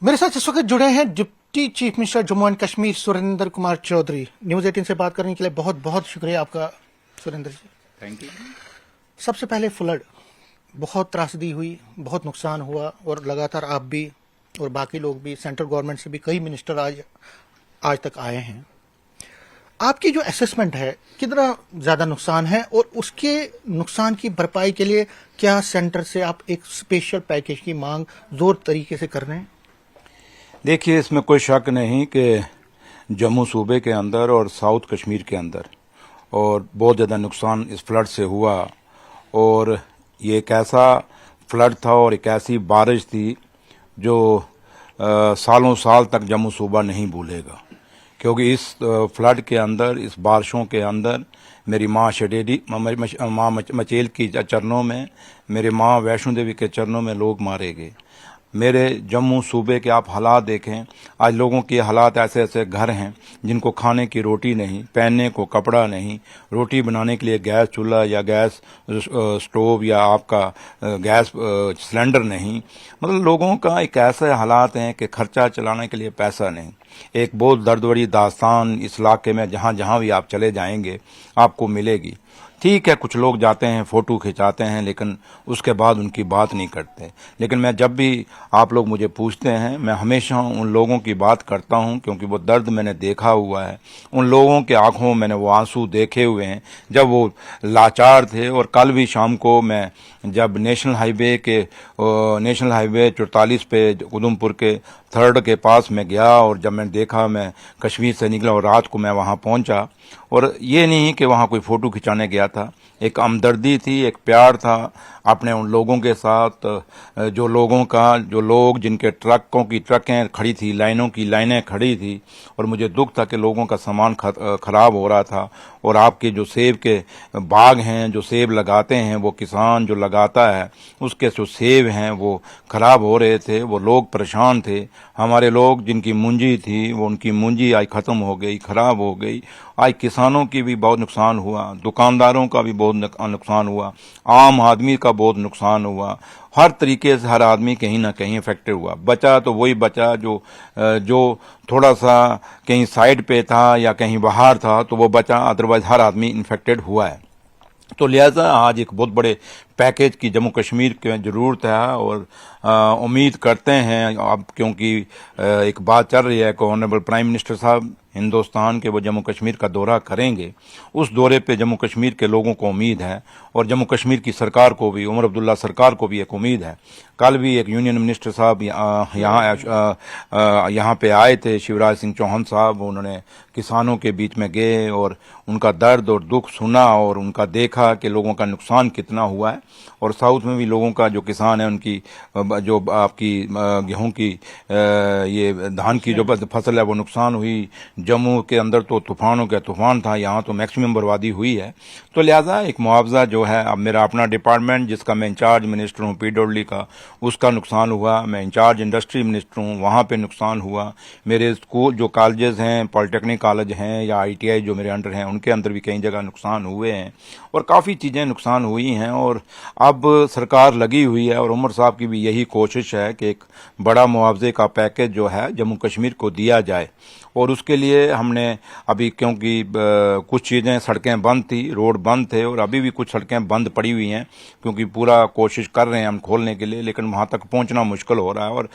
मेरे साथ इस वक्त जुड़े हैं deputy chief minister Jammu and Kashmir Surendra Kumar Chaudhary. News 18 से बात करने के लिए बहुत बहुत शुक्रिया आपका सुरेंद्र जी। Thank you. सबसे पहले फ्लड, बहुत त्रासदी हुई, बहुत नुकसान हुआ और लगातार आप भी और बाकी लोग भी, सेंट्रल गवर्नमेंट से भी कई मिनिस्टर आज तक आए हैं। आपकी जो असेसमेंट है, कितना ज्यादा नुकसान है और उसके नुकसान की भरपाई के लिए क्या सेंटर से आप एक स्पेशल पैकेज की मांग जोर तरीके से कर रहे हैं? देखिए, इसमें कोई शक नहीं कि जम्मू सूबे के अंदर और साउथ कश्मीर के अंदर और बहुत ज़्यादा नुकसान इस फ्लड से हुआ। और ये एक ऐसा फ्लड था और एक ऐसी बारिश थी जो सालों साल तक जम्मू सूबा नहीं भूलेगा, क्योंकि इस फ्लड के अंदर, इस बारिशों के अंदर मेरी माँ शडेडी माँ मचेल की चरणों में, मेरे माँ वैष्णो देवी के चरणों में लोग मारे गए। मेरे जम्मू सूबे के आप हालात देखें, आज लोगों के हालात ऐसे ऐसे घर हैं जिनको खाने की रोटी नहीं, पहनने को कपड़ा नहीं, रोटी बनाने के लिए गैस चूल्हा या गैस स्टोव या आपका गैस सिलेंडर नहीं। मतलब लोगों का एक ऐसे हालात हैं कि खर्चा चलाने के लिए पैसा नहीं। एक बहुत दर्द भरी दास्तान इस इलाके में जहाँ जहाँ भी आप चले जाएंगे आपको मिलेगी। ठीक है, कुछ लोग जाते हैं, फोटो खिंचाते हैं, लेकिन उसके बाद उनकी बात नहीं करते। लेकिन मैं जब भी आप लोग मुझे पूछते हैं, मैं हमेशा उन लोगों की बात करता हूं, क्योंकि वो दर्द मैंने देखा हुआ है। उन लोगों के आंखों में मैंने वो आंसू देखे हुए हैं जब वो लाचार थे। और कल भी शाम को मैं जब नेशनल हाईवे 44 पे उधमपुर के थर्ड के पास में गया और जब मैंने देखा, मैं कश्मीर से निकला और रात को मैं वहां पहुंचा। और ये नहीं कि वहां कोई फोटो खिंचाने गया था, एक हमदर्दी थी, एक प्यार था अपने उन लोगों के साथ, जो लोग जिनके ट्रकों की ट्रकें खड़ी थी, लाइनों की लाइनें खड़ी थी। और मुझे दुख था कि लोगों का सामान खराब हो रहा था। और आपके जो सेब के बाग हैं, जो सेब लगाते हैं, वो किसान जो लगाता है, उसके जो सेब हैं वो खराब हो रहे थे। वो लोग परेशान थे। हमारे लोग जिनकी मूंजी थी, वो उनकी मूंजी आज खत्म हो गई, खराब हो गई। आज किसानों की भी बहुत नुकसान हुआ, दुकानदारों का भी बहुत नुकसान हुआ, आम आदमी का बहुत नुकसान हुआ। हर तरीके से हर आदमी कहीं ना कहीं इफेक्टेड हुआ। बचा तो वही बचा जो थोड़ा सा कहीं साइड पे था या कहीं बाहर था, तो वो बचा, अदरवाइज हर आदमी इन्फेक्टेड हुआ है। तो लिहाजा आज एक बहुत बड़े पैकेज की जम्मू कश्मीर की जरूरत है। और उम्मीद करते हैं अब, क्योंकि एक बात चल रही है कि ऑनरेबल प्राइम मिनिस्टर साहब हिंदुस्तान के वो जम्मू कश्मीर का दौरा करेंगे। उस दौरे पे जम्मू कश्मीर के लोगों को उम्मीद है और जम्मू कश्मीर की सरकार को भी, उमर अब्दुल्ला सरकार को भी एक उम्मीद है। कल भी एक यूनियन मिनिस्टर साहब यहाँ पे आए थे, शिवराज सिंह चौहान साहब। उन्होंने किसानों के बीच में गए और उनका दर्द और दुख सुना और उनका देखा कि लोगों का नुकसान कितना हुआ है। और साउथ में भी लोगों का, जो किसान है, उनकी जो आपकी गेहूं की ये धान की जो फसल है वो नुकसान हुई। जम्मू के अंदर तो तूफानों का तूफान था, यहाँ तो मैक्सिमम बर्बादी हुई है। तो लिहाजा एक मुआवजा जो है, अब मेरा अपना डिपार्टमेंट जिसका मैं इंचार्ज मिनिस्टर हूँ PWD का, उसका नुकसान हुआ। मैं इंचार्ज इंडस्ट्री मिनिस्टर हूँ, वहाँ पे नुकसान हुआ। मेरे स्कूल जो कॉलेजेस हैं, पॉलिटेक्निक कॉलेज हैं या ITI जो मेरे अंडर हैं, उनके अंदर भी कई जगह नुकसान हुए हैं और काफ़ी चीज़ें नुकसान हुई हैं। और अब सरकार लगी हुई है और उमर साहब की भी यही कोशिश है कि एक बड़ा मुआवजे का पैकेज जो है जम्मू कश्मीर को दिया जाए। और उसके लिए हमने अभी, क्योंकि कुछ चीज़ें, सड़कें बंद थी, रोड बंद थे और अभी भी कुछ सड़कें बंद पड़ी हुई हैं, क्योंकि पूरा कोशिश कर रहे हैं हम खोलने के लिए, लेकिन वहाँ तक पहुँचना मुश्किल हो रहा है। और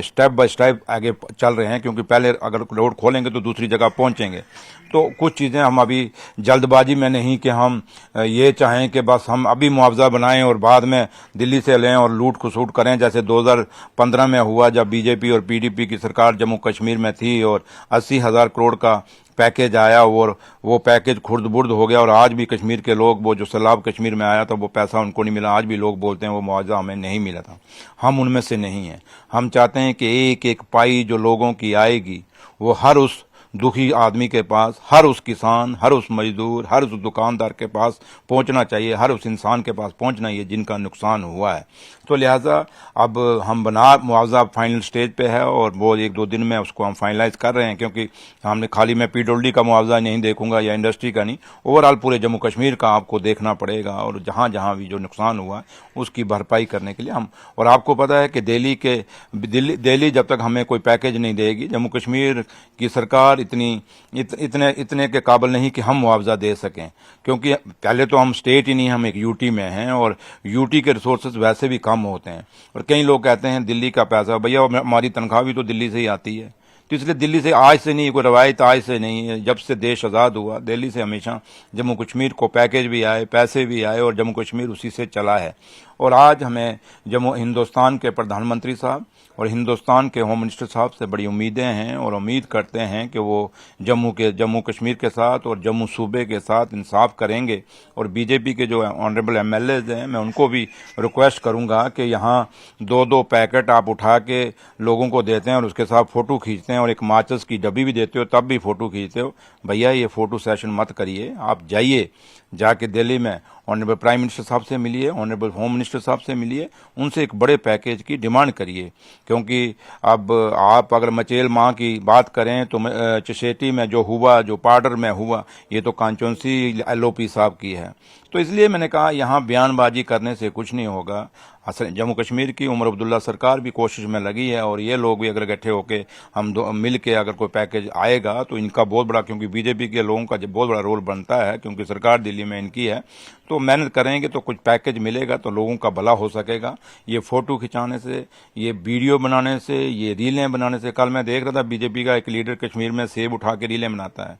स्टेप बाय स्टेप आगे चल रहे हैं, क्योंकि पहले अगर रोड खोलेंगे तो दूसरी जगह पहुँचेंगे। तो कुछ चीज़ें हम अभी जल्दबाजी में नहीं कि हम ये चाहें कि बस हम अभी मुआवजा बनाएं और बाद में दिल्ली से लें और लूट खसूट करें, जैसे 2015 में हुआ जब BJP और PDP की सरकार जम्मू कश्मीर में थी और 80,000 करोड़ का पैकेज आया और वो पैकेज खुर्द बुर्द हो गया। और आज भी कश्मीर के लोग, वो जो सैलाब कश्मीर में आया था, वो पैसा उनको नहीं मिला। आज भी लोग बोलते हैं वो मुआवजा हमें नहीं मिला था। हम उनमें से नहीं हैं। हम चाहते हैं कि एक एक पाई जो लोगों की आएगी वो हर उस दुखी आदमी के पास, हर उस किसान, हर उस मजदूर, हर उस दुकानदार के पास पहुंचना चाहिए, हर उस इंसान के पास पहुंचना चाहिए जिनका नुकसान हुआ है। तो तो लिहाजा अब हम मुआवजा फाइनल स्टेज पे है और वो 1-2 दिन में उसको हम फाइनलाइज कर रहे हैं, क्योंकि हमने खाली मैं पीडब्ल्यूडी का मुआवजा नहीं देखूंगा या इंडस्ट्री का नहीं, ओवरऑल पूरे जम्मू कश्मीर का आपको देखना पड़ेगा और जहां जहां भी जो नुकसान हुआ है उसकी भरपाई करने के लिए हम। और आपको पता है कि दिल्ली जब तक हमें कोई पैकेज नहीं देगी, जम्मू कश्मीर की सरकार इतने के काबिल नहीं कि हम मुआवजा दे सकें, क्योंकि पहले तो हम स्टेट ही नहीं, हम एक यूटी में हैं और यूटी के रिसोर्सेज वैसे भी कम होते हैं। और कई लोग कहते हैं दिल्ली का पैसा, भैया हमारी तनख्वाह भी तो दिल्ली से ही आती है। तो इसलिए दिल्ली से आज से नहीं, कोई रवायत आज से नहीं है, जब से देश आज़ाद हुआ दिल्ली से हमेशा जम्मू कश्मीर को पैकेज भी आए, पैसे भी आए और जम्मू कश्मीर उसी से चला है। और आज हमें हिंदुस्तान के प्रधानमंत्री साहब और हिंदुस्तान के होम मिनिस्टर साहब से बड़ी उम्मीदें हैं और उम्मीद करते हैं कि वो जम्मू कश्मीर के साथ और जम्मू सूबे के साथ इंसाफ करेंगे। और बीजेपी के जो ऑनरेबल एमएलएज हैं, मैं उनको भी रिक्वेस्ट करूंगा कि यहाँ 2-2 पैकेट आप उठा के लोगों को देते हैं और उसके साथ फोटो खींचते हैं और एक माचिस की डब्बी भी देते हो तब भी फोटो खींचते हो, भैया ये फोटो सेशन मत करिए। आप जाइए, जाके दिल्ली में ऑनरेबल प्राइम मिनिस्टर साहब से मिलिए, ऑनरेबल होम मिनिस्टर साहब से मिलिए, उनसे एक बड़े पैकेज की डिमांड करिए। क्योंकि अब आप अगर मचेल माँ की बात करें तो चशेटी में जो हुआ, जो पार्डर में हुआ, ये तो कांचौंसी एलओपी साहब की है। तो इसलिए मैंने कहा यहाँ बयानबाजी करने से कुछ नहीं होगा। असल जम्मू कश्मीर की उमर अब्दुल्ला सरकार भी कोशिश में लगी है और ये लोग भी अगर इकट्ठे होकर हम मिल के अगर कोई पैकेज आएगा तो इनका बहुत बड़ा, क्योंकि बीजेपी के लोगों का बहुत बड़ा रोल बनता है, क्योंकि सरकार दिल्ली में इनकी है, तो मेहनत करेंगे तो कुछ पैकेज मिलेगा तो लोगों का भला हो सकेगा। ये फोटो खिंचाने से, ये वीडियो बनाने से, ये रीलें बनाने से, कल मैं देख रहा था बीजेपी का एक लीडर कश्मीर में सेब उठा के रीलें बनाता है,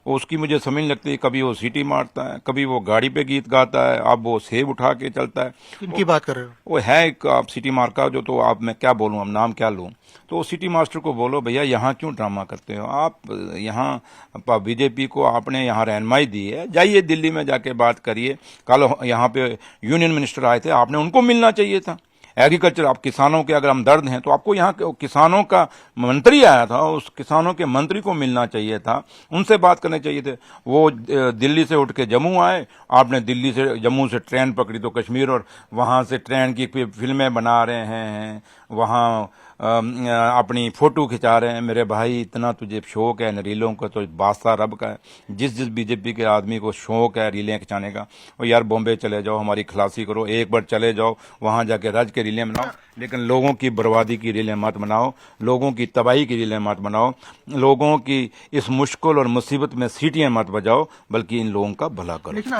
उसकी मुझे समझ नहीं लगती, कभी वो सीटी मारता है, कभी वो गाड़ी पे गीत गाता है, अब वो सेब उठा के चलता है। किनकी बात कर रहे हो? वो है एक आप सिटी मार्का जो, तो आप मैं क्या बोलूं, अब नाम क्या लूं, तो सिटी मास्टर को बोलो भैया यहाँ क्यों ड्रामा करते हो आप, यहाँ बीजेपी को आपने यहाँ रहनुमाई दी है, जाइए दिल्ली में जाके बात करिए। कल यहाँ पे यूनियन मिनिस्टर आए थे, आपने उनको मिलना चाहिए था। एग्रीकल्चर, आप किसानों के अगर हम दर्द हैं तो आपको यहाँ किसानों का मंत्री आया था, उस किसानों के मंत्री को मिलना चाहिए था, उनसे बात करनी चाहिए थे। वो दिल्ली से उठ के जम्मू आए, आपने जम्मू से ट्रेन पकड़ी तो कश्मीर, और वहां से ट्रेन की फिल्में बना रहे हैं, वहां अपनी फोटो खिंचा रहे हैं। मेरे भाई, इतना तुझे शौक है रीलों का तो बादशाह रब का है। जिस बीजेपी के आदमी को शौक है रीलें खिंचाने का, वो यार बॉम्बे चले जाओ, हमारी खलासी करो, एक बार चले जाओ वहां जाके रज के रीलें बनाओ, लेकिन लोगों की बर्बादी की रीलें मत बनाओ, लोगों की तबाही की रीलें मत बनाओ, लोगों की इस मुश्किल और मुसीबत में सीटियां मत बजाओ, बल्कि इन लोगों का भला करो। लेकिन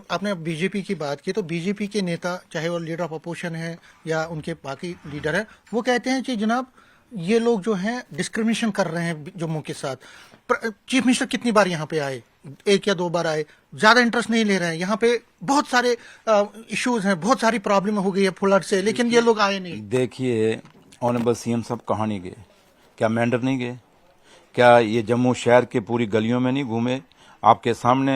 आपने बीजेपी की बात की, तो बीजेपी के नेता, चाहे वो लीडर ऑफ अपोजिशन है या उनके बाकी लीडर है, वो कहते हैं कि जनाब ये लोग जो हैं डिस्क्रिमिनेशन कर रहे हैं जम्मू के साथ। चीफ मिनिस्टर कितनी बार यहाँ पे आए, 1 या 2 बार आए, ज्यादा इंटरेस्ट नहीं ले रहे हैं। यहाँ पे बहुत सारे इश्यूज हैं, बहुत सारी प्रॉब्लम हो गई है फ्लड से, लेकिन ये लोग आए नहीं। देखिए ऑनरेबल सीएम साहब कहाँ नहीं गए, क्या मेंढर नहीं गए, क्या ये जम्मू शहर के पूरी गलियों में नहीं घूमे? आपके सामने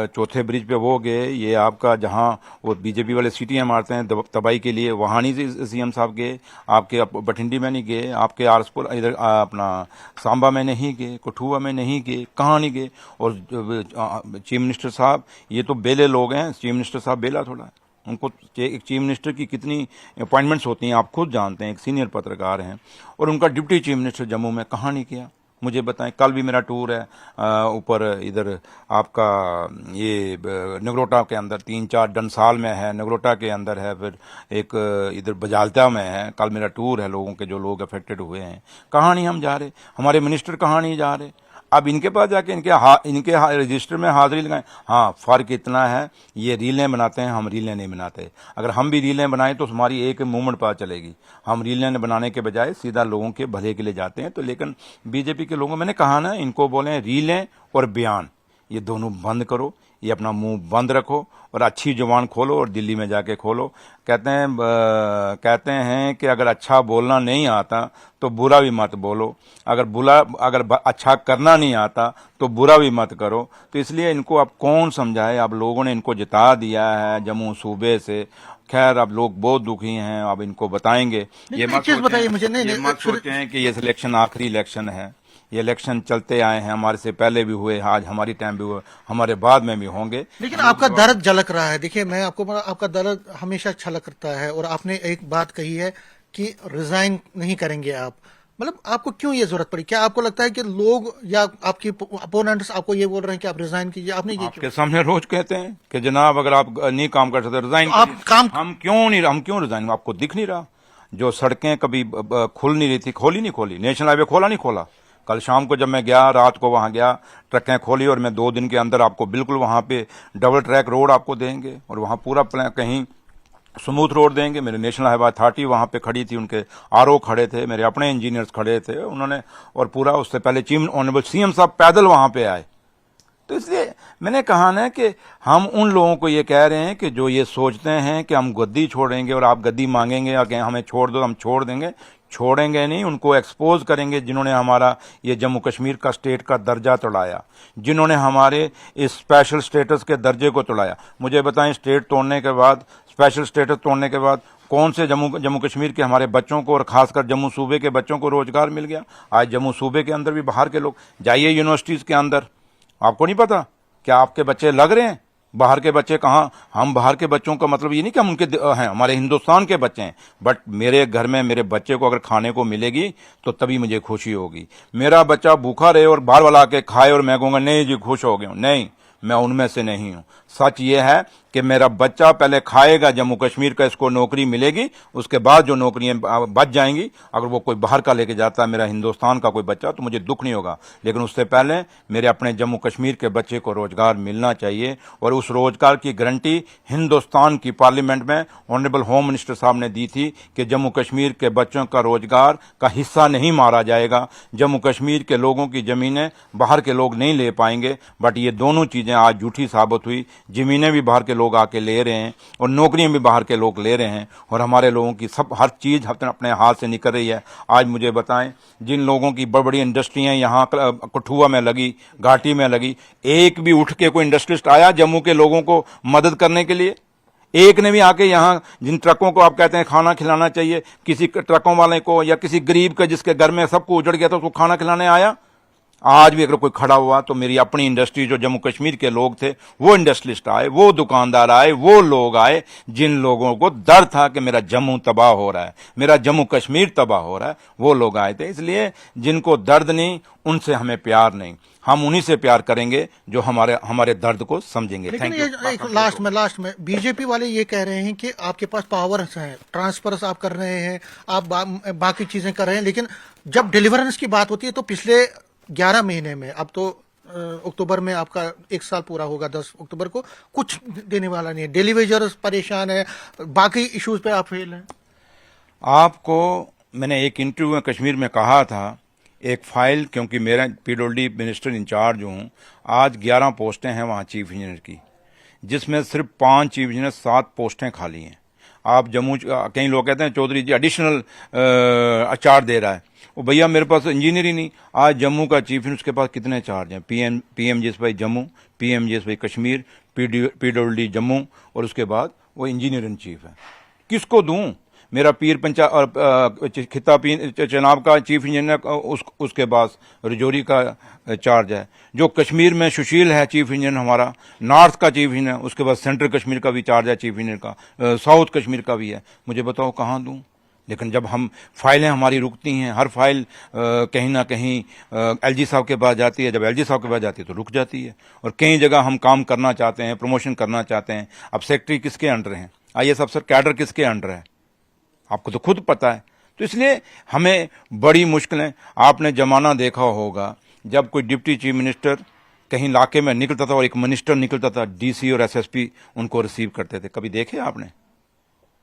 चौथे ब्रिज पे वो गए, ये आपका जहां वो बीजेपी वाले सीटियां मारते हैं तबाही के लिए, वहां नहीं सीएम साहब गए, आपके बठिंडी में नहीं गए, आपके आरसपुर इधर अपना सांबा में नहीं गए, कठुआ में नहीं गए, कहाँ नहीं गए? और चीफ मिनिस्टर साहब, ये तो बेले लोग हैं, चीफ मिनिस्टर साहब बेला थोड़ा है, उनको एक चीफ मिनिस्टर की कितनी अपॉइंटमेंट्स होती हैं आप खुद जानते हैं, एक सीनियर पत्रकार हैं, और उनका डिप्टी चीफ मिनिस्टर जम्मू में कहाँ नहीं किया, मुझे बताएं। कल भी मेरा टूर है ऊपर इधर आपका ये नगरोटा के अंदर, 3-4 डंसाल में है, नगरोटा के अंदर है, फिर एक इधर बजालता में है। कल मेरा टूर है लोगों के, जो लोग अफेक्टेड हुए हैं, कहाँ नहीं हम जा रहे, हमारे मिनिस्टर कहाँ नहीं जा रहे। अब इनके पास जाके इनके रजिस्टर में हाजिरी लगाएं। हाँ, फर्क इतना है, ये रीलें बनाते हैं, हम रीलें नहीं बनाते। अगर हम भी रीलें बनाएं तो हमारी एक मूवमेंट पता चलेगी। हम रीलें बनाने के बजाय सीधा लोगों के भले के लिए जाते हैं। तो लेकिन बीजेपी के लोगों, मैंने कहा ना, इनको बोले रीलें और बयान, ये दोनों बंद करो, ये अपना मुंह बंद रखो और अच्छी जुबान खोलो और दिल्ली में जाके खोलो। कहते हैं कि अगर अच्छा बोलना नहीं आता तो बुरा भी मत बोलो, अगर अच्छा करना नहीं आता तो बुरा भी मत करो। तो इसलिए इनको अब कौन समझाए, अब लोगों ने इनको जिता दिया है जम्मू सूबे से। खैर अब लोग बहुत दुखी हैं, अब इनको बताएंगे। ये एक चीज बताइए मुझे। नहीं ये नहीं मत सोचें कि ये इलेक्शन आखिरी इलेक्शन है। ये इलेक्शन चलते आए हैं, हमारे से पहले भी हुए, आज हमारी टाइम भी हुए, हमारे बाद में भी होंगे। लेकिन आपका दर्द झलक रहा है। देखिए मैं आपको आपका दर्द हमेशा छलकता है, और आपने एक बात कही है कि रिजाइन नहीं करेंगे आप। मतलब आपको क्यों ये जरूरत पड़ी? क्या आपको लगता है कि लोग या आपके अपोनेंट्स आपको ये बोल रहे हैं कि आप रिजाइन कीजिए? आपने ये आपके सामने रोज कहते हैं कि जनाब अगर आप नहीं काम कर सकते रिजाइन तो आप काम हम क्यों रिजाइन? आपको दिख नहीं रहा? जो सड़कें कभी खुल नहीं रही थी, खोली, नेशनल हाईवे खोला नहीं खोला। कल शाम को जब मैं गया, रात को वहां गया, ट्रकें खोली, और मैं 2 दिन के अंदर आपको बिल्कुल वहां पे डबल ट्रैक रोड आपको देंगे, और वहां पूरा कहीं स्मूथ रोड देंगे। मेरे नेशनल हाईवे अथॉरिटी वहां पे खड़ी थी, उनके आरओ खड़े थे, मेरे अपने इंजीनियर्स खड़े थे, उन्होंने, और पूरा उससे पहले चीफ ऑनरेबल सीएम साहब पैदल वहां पे आए। तो इसलिए मैंने कहा ना कि हम उन लोगों को ये कह रहे हैं कि जो ये सोचते हैं कि हम गद्दी छोड़ेंगे और आप गद्दी मांगेंगे या कहें हमें छोड़ दो, हम छोड़ देंगे, छोड़ेंगे नहीं। उनको एक्सपोज करेंगे जिन्होंने हमारा ये जम्मू कश्मीर का स्टेट का दर्जा तोड़ाया, जिन्होंने हमारे इस स्पेशल स्टेटस के दर्जे को तोड़ाया। मुझे बताएं, स्टेट तोड़ने के बाद, स्पेशल स्टेटस तोड़ने के बाद कौन से जम्मू कश्मीर के हमारे बच्चों को और खासकर जम्मू सूबे के बच्चों को रोजगार मिल गया? आज जम्मू सूबे के अंदर भी बाहर के लोग, जाइए यूनिवर्सिटीज के अंदर, आपको नहीं पता क्या आपके बच्चे लग रहे हैं? बाहर के बच्चे कहाँ? हम बाहर के बच्चों का मतलब ये नहीं कि हम उनके हैं, हमारे हिंदुस्तान के बच्चे हैं, बट मेरे घर में मेरे बच्चे को अगर खाने को मिलेगी तो तभी मुझे खुशी होगी। मेरा बच्चा भूखा रहे और बाहर वाला आके खाए और मैं कहूंगा नहीं जी खुश हो गया हूं, नहीं, मैं उनमें से नहीं हूं। सच ये है कि मेरा बच्चा पहले खाएगा जम्मू कश्मीर का, इसको नौकरी मिलेगी, उसके बाद जो नौकरियां बच जाएंगी, अगर वो कोई बाहर का लेके जाता है मेरा हिंदुस्तान का कोई बच्चा, तो मुझे दुख नहीं होगा। लेकिन उससे पहले मेरे अपने जम्मू कश्मीर के बच्चे को रोजगार मिलना चाहिए, और उस रोजगार की गारंटी हिंदुस्तान की पार्लियामेंट में ऑनरेबल होम मिनिस्टर साहब ने दी थी कि जम्मू कश्मीर के बच्चों का रोजगार का हिस्सा नहीं मारा जाएगा, जम्मू कश्मीर के लोगों की जमीनें बाहर के लोग नहीं ले पाएंगे। बट ये दोनों चीजें आज झूठी साबित हुई। जमीनें भी बाहर के लोग आके ले रहे हैं और नौकरियां भी बाहर के लोग ले रहे हैं, और हमारे लोगों की सब हर चीज अपने हाथ से निकल रही है। आज मुझे बताएं, जिन लोगों की बड़ी बड़ी इंडस्ट्रियां यहाँ कठुआ में लगी, घाटी में लगी, एक भी उठ के कोई इंडस्ट्रियलिस्ट आया जम्मू के लोगों को मदद करने के लिए? एक ने भी आके यहाँ, जिन ट्रकों को आप कहते हैं खाना खिलाना चाहिए, किसी ट्रकों वाले को या किसी गरीब का जिसके घर में सबको उजड़ गया था उसको खाना खिलाने आया? आज भी अगर कोई खड़ा हुआ तो मेरी अपनी इंडस्ट्री, जो जम्मू कश्मीर के लोग थे, वो इंडस्ट्रियलिस्ट आए, वो दुकानदार आए, वो लोग आए जिन लोगों को डर था कि मेरा जम्मू तबाह हो रहा है, मेरा जम्मू कश्मीर तबाह हो रहा है, वो लोग आए थे। इसलिए जिनको दर्द नहीं, उनसे हमें प्यार नहीं, हम उन्हीं से प्यार करेंगे जो हमारे दर्द को समझेंगे। लेकिन ये लास्ट में बीजेपी वाले ये कह रहे हैं कि आपके पास पावर्स हैं, ट्रांसफर्स आप कर रहे हैं, आप बाकी चीजें कर रहे हैं, लेकिन जब डिलीवरेंस की बात होती है तो पिछले 11 महीने में, अब तो अक्टूबर में आपका 1 साल पूरा होगा, 10 अक्टूबर को, कुछ देने वाला नहीं है। डिलीवरीज परेशान है, बाकी इश्यूज पे आप फेल हैं। आपको मैंने एक इंटरव्यू में कश्मीर में कहा था, एक फाइल, क्योंकि मेरा पीडब्ल्यूडी मिनिस्टर इंचार्ज हूं, आज 11 पोस्टें हैं वहां चीफ इंजीनियर की, जिसमें सिर्फ 5 चीफ इंजीनियर, 7 पोस्टें खाली हैं। आप जम्मू, कई लोग कहते हैं चौधरी जी एडिशनल चार्ज दे रहा है, वो भैया मेरे पास इंजीनियर ही नहीं। आज जम्मू का चीफ इंजीनियर, उसके पास कितने चार्ज हैं? PMGSY Jammu, PMGSY Kashmir, PWD Jammu, और उसके बाद वो इंजीनियर इन चीफ है। किसको दूं? मेरा पीर पंचा और खिता चनाब का चीफ इंजीनियर, उसके पास रजौरी का चार्ज है। जो कश्मीर में सुशील है चीफ इंजीनियर हमारा, नॉर्थ का चीफ इंजीनियर, उसके बाद सेंट्रल कश्मीर का भी चार्ज है चीफ इंजीनियर का, साउथ कश्मीर का भी है। मुझे बताओ कहाँ दूं? लेकिन जब हम फाइलें हमारी रुकती हैं, हर फाइल कहीं ना कहीं एलजी साहब के पास जाती है, जब एलजी साहब के पास जाती है तो रुक जाती है। और कई जगह हम काम करना चाहते हैं, प्रमोशन करना चाहते हैं, अब सेक्रेटरी किसके अंडर हैं, आईएएस अफसर कैडर किसके अंडर है, आपको तो खुद पता है। तो इसलिए हमें बड़ी मुश्किलें, आपने जमाना देखा होगा जब कोई डिप्टी चीफ मिनिस्टर कहीं इलाके में निकलता था और एक मिनिस्टर निकलता था, डीसी और एसएसपी उनको रिसीव करते थे, कभी देखे आपने?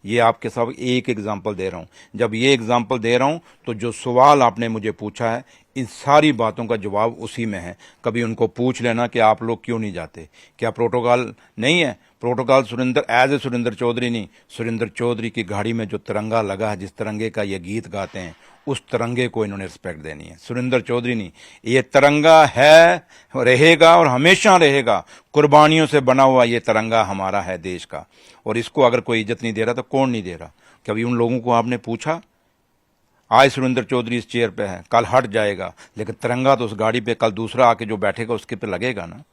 ये आपके साथ एक एग्जाम्पल दे रहा हूं। जब ये एग्जाम्पल दे रहा हूं तो जो सवाल आपने मुझे पूछा है, इन सारी बातों का जवाब उसी में है। कभी उनको पूछ लेना कि आप लोग क्यों नहीं जाते, क्या प्रोटोकॉल नहीं है? Protocol Surendra, as a Surendra Chaudhary नहीं, सुरेंद्र चौधरी की गाड़ी में जो तिरंगा लगा है, जिस तिरंगे का ये गीत गाते हैं, उस तिरंगे को इन्होंने रिस्पेक्ट देनी है। सुरेंद्र चौधरी नहीं, ये तिरंगा है, रहेगा और हमेशा रहेगा। कुर्बानियों से बना हुआ ये तिरंगा हमारा है देश का, और इसको अगर कोई इज्जत नहीं दे रहा तो कौन नहीं दे रहा? कभी उन लोगों को आपने पूछा? आज सुरेंद्र चौधरी इस चेयर पे है, कल हट जाएगा, लेकिन तिरंगा तो उस गाड़ी पे कल दूसरा आके जो बैठेगा उसके पे लगेगा ना।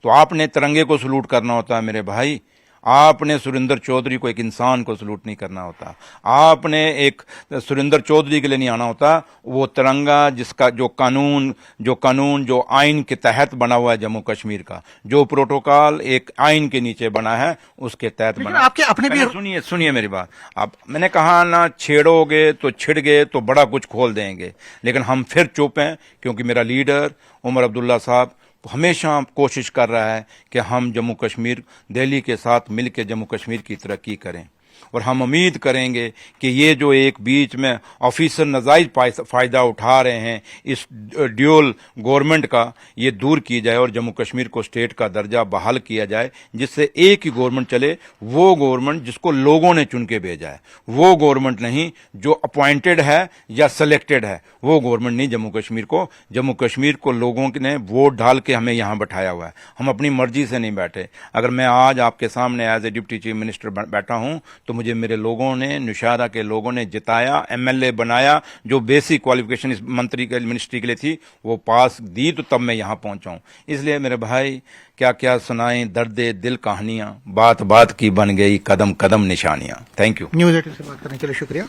तो आपने तिरंगे को सलूट करना होता है मेरे भाई। आपने सुरेंद्र चौधरी को, एक इंसान को सलूट नहीं करना होता। आपने एक सुरेंद्र चौधरी के लिए नहीं आना होता। वो तिरंगा जिसका जो कानून जो आइन के तहत बना हुआ है जम्मू कश्मीर का, जो प्रोटोकॉल एक आइन के नीचे बना है, उसके तहत बना। आपके अपने भी सुनिए मेरी बात। आप, मैंने कहा ना, छेड़ोगे तो छिड़ गए तो बड़ा कुछ खोल देंगे, लेकिन हम फिर चुप हैं क्योंकि मेरा लीडर उमर अब्दुल्ला साहब हमेशा कोशिश कर रहा है कि हम जम्मू कश्मीर, दिल्ली के साथ मिलकर जम्मू कश्मीर की तरक्की करें। और हम उम्मीद करेंगे कि ये जो एक बीच में ऑफिसर नजायज फायदा उठा रहे हैं इस ड्यूल गवर्नमेंट का, ये दूर की जाए और जम्मू कश्मीर को स्टेट का दर्जा बहाल किया जाए, जिससे एक ही गवर्नमेंट चले, वो गवर्नमेंट जिसको लोगों ने चुन के भेजा है, वो गवर्नमेंट नहीं जो अपॉइंटेड है या सिलेक्टेड है, वो गवर्नमेंट नहीं जम्मू कश्मीर को। जम्मू कश्मीर को लोगों ने वोट डाल के हमें यहां बैठाया हुआ है, हम अपनी मर्जी से नहीं बैठे। अगर मैं आज आपके सामने as a deputy chief minister बैठा हूं तो मुझे मेरे लोगों ने, नौशहरा के लोगों ने जिताया, एमएलए बनाया, जो बेसिक क्वालिफिकेशन इस मिनिस्ट्री के लिए थी वो पास दी, तो तब मैं यहां पहुंचा हूं। इसलिए मेरे भाई, क्या क्या सुनाएं दर्दे दिल कहानियां, बात बात की बन गई कदम कदम निशानियां। Thank you. न्यूज 18 से बात करने के लिए शुक्रिया।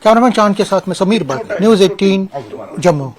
कैमरामैन चांद के साथ में समीर भट्ट, न्यूज 18 जम्मू।